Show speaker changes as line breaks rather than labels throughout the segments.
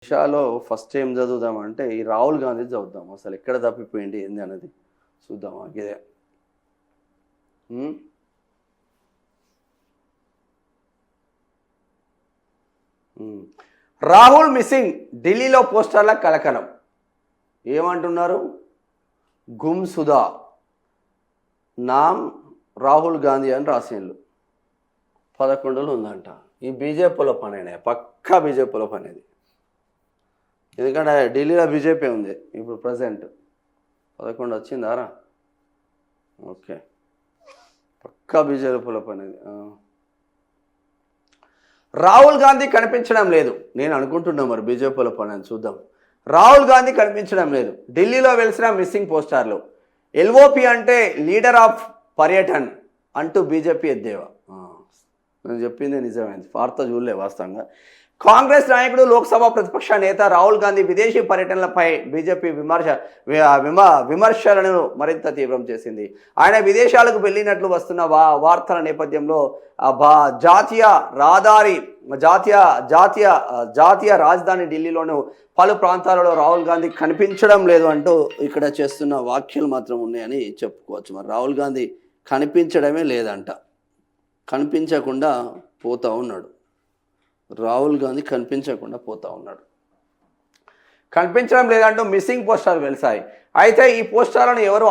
దిశాలో first ఏం చదువుదామంటే ఈ రాహుల్ గాంధీ చదువుదాం. అసలు ఎక్కడ తప్పిపోయింది ఏంది అనేది చూద్దామా ఇదే. ఉమ్, ఉమ్. రాహుల్ మిస్సింగ్, ఢిల్లీలో పోస్టర్ల కలకలం. ఏమంటున్నారు? గుమ్ సుధా నామ్ రాహుల్ గాంధీ అని రాసిండ్రు. 11 ఉందంట. ఈ బీజేపీలో పనేనే, పక్కా బీజేపీలో పనేది. ఎందుకంటే ఢిల్లీలో బీజేపీ ఉంది ఇప్పుడు ప్రజెంట్. 11 వచ్చిందారా? ఓకే, పక్కా బీజేపీలో పనేది. రాహుల్ గాంధీ కనిపించడం లేదు. నేను అనుకుంటున్నా మరి బీజేపీలో పని అని చూద్దాం. రాహుల్ గాంధీ కనిపించడం లేదు. ఢిల్లీలో వెలిసిన మిస్సింగ్ పోస్టర్లు. ఎల్ఓపి అంటే లీడర్ ఆఫ్ పర్యటన్ అంటూ బీజేపీ ఎద్దేవా. నేను చెప్పింది నిజమైంది. వార్త చూడలే వాస్తవంగా. కాంగ్రెస్ నాయకుడు, లోక్సభ ప్రతిపక్ష నేత రాహుల్ గాంధీ విదేశీ పర్యటనలపై బీజేపీ విమర్శలను మరింత తీవ్రం చేసింది. ఆయన విదేశాలకు వెళ్ళినట్లు వస్తున్న వార్తల నేపథ్యంలో జాతీయ రాజధాని ఢిల్లీలోను పలు ప్రాంతాలలో రాహుల్ గాంధీ కనిపించడం లేదు అంటూ ఇక్కడ చేస్తున్న వ్యాఖ్యలు మాత్రం ఉన్నాయని చెప్పుకోవచ్చు. మరి రాహుల్ గాంధీ కనిపించడమే లేదంట, కనిపించకుండా పోతూ ఉన్నాడు. రాహుల్ గాంధీ కనిపించకుండా పోతూ ఉన్నాడు. కనిపించడం లేదంటూ మిస్సింగ్ పోస్టర్లు వెలిసాయి. అయితే ఈ పోస్టర్లను ఎవరు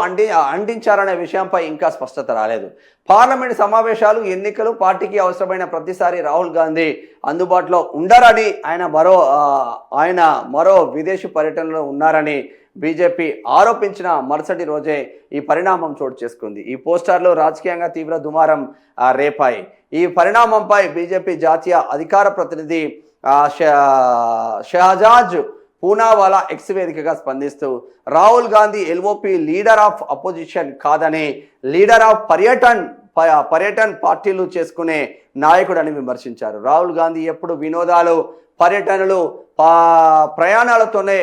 అంటించారనే విషయంపై ఇంకా స్పష్టత రాలేదు. పార్లమెంట్ సమావేశాలు, ఎన్నికలు, పార్టీకి అవసరమైన ప్రతిసారి రాహుల్ గాంధీ అందుబాటులో ఉండరని, ఆయన మరో విదేశీ పర్యటనలో ఉన్నారని బీజేపీ ఆరోపించిన మరుసటి రోజే ఈ పరిణామం చోటు చేసుకుంది. ఈ పోస్టర్లు రాజకీయంగా తీవ్ర దుమారం రేపాయి. ఈ పరిణామంపై బీజేపీ జాతీయ అధికార ప్రతినిధి షహజాజ్ పూనావాలా ఎక్స్ వేదికగా స్పందిస్తూ Rahul Gandhi LOP leader of opposition కాదని, లీడర్ ఆఫ్ పర్యటన్ పార్టీలు చేసుకునే నాయకుడని విమర్శించారు. రాహుల్ గాంధీ ఎప్పుడు వినోదాలు, పర్యటనలు, ప్రయాణాలతోనే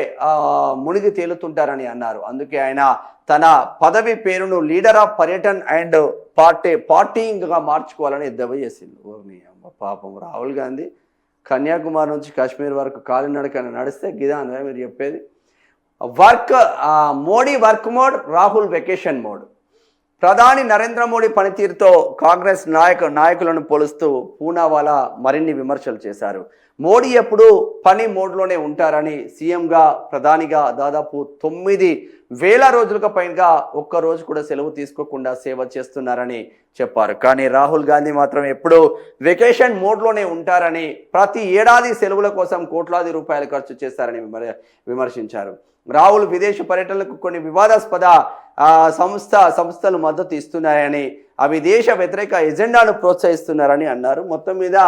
మునిగి తేలుతుంటారని అన్నారు. అందుకే ఆయన తన పదవి పేరును లీడర్ ఆఫ్ పర్యటన్ అండ్ పార్టీగా మార్చుకోవాలని ఎద్దవ చేసింది. పాపం రాహుల్ గాంధీ కన్యాకుమారి నుంచి కాశ్మీర్ వరకు కాలినడకన నడిస్తే గిదానే మీరు చెప్పేది. Modi work mode, Rahul vacation mode. ప్రధాని నరేంద్ర మోడీ పనితీరుతో కాంగ్రెస్ నాయకులను పోలుస్తూ పూనావాలా మరిన్ని విమర్శలు చేశారు. మోడీ ఎప్పుడు పని మోడ్లోనే ఉంటారని, సీఎంగా ప్రధానిగా దాదాపు 9,000 రోజులకు పైగా ఒక్కరోజు కూడా సెలవు తీసుకోకుండా సేవ చేస్తున్నారని చెప్పారు. కానీ రాహుల్ గాంధీ మాత్రం ఎప్పుడు వెకేషన్ మోడ్లోనే ఉంటారని, ప్రతి ఏడాది సెలవుల కోసం కోట్లాది రూపాయలు ఖర్చు చేస్తారని విమర్శించారు. రాహుల్ విదేశీ పర్యటనలకు కొన్ని వివాదాస్పద సంస్థలు మద్దతు ఇస్తున్నాయని, అవి దేశ వ్యతిరేక ఎజెండాను ప్రోత్సహిస్తున్నారని అన్నారు. మొత్తం మీద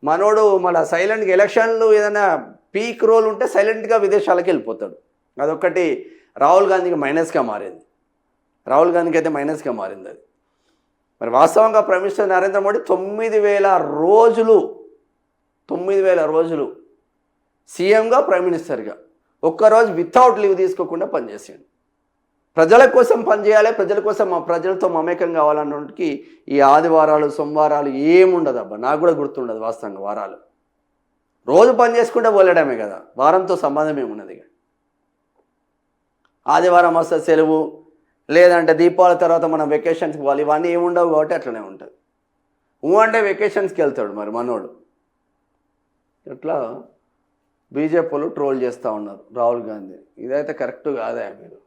మనోడు మన సైలెంట్గా ఎలక్షన్లు ఏదైనా పీక్ రోల్ ఉంటే సైలెంట్గా విదేశాలకు వెళ్ళిపోతాడు. అదొక్కటి రాహుల్ గాంధీకి మైనస్గా మారింది. రాహుల్ గాంధీకి అయితే మైనస్గా మారింది అది. మరి వాస్తవంగా ప్రైమ్ మినిస్టర్ నరేంద్ర మోడీ 9,000 రోజులు సీఎంగా, ప్రైమ్ మినిస్టర్గా ఒక్కరోజు వితౌట్ లీవ్ తీసుకోకుండా పనిచేసాడు. ప్రజల కోసం పనిచేయాలి, ప్రజలతో మమేకం కావాలన్నకి ఈ ఆదివారాలు, సోమవారాలు ఏముండదు. అబ్బా నాకు కూడా గుర్తుండదు వాస్తవంగా. వారాలు రోజు పని చేసుకుంటే పోలేడమే కదా, వారంతో సంబంధం ఏమున్నది. ఆదివారం వస్తే సెలవు, లేదంటే దీపావళి తర్వాత మనం వెకేషన్స్కి పోవాలి, ఇవన్నీ ఏముండవు కాబట్టి అట్లనే ఉంటుంది. అంటే వెకేషన్స్కి వెళ్తాడు మరి మనోడు. ఇట్లా బీజేపీలు ట్రోల్ చేస్తూ ఉన్నారు రాహుల్ గాంధీ. ఇదైతే కరెక్ట్ కాదా మీరు?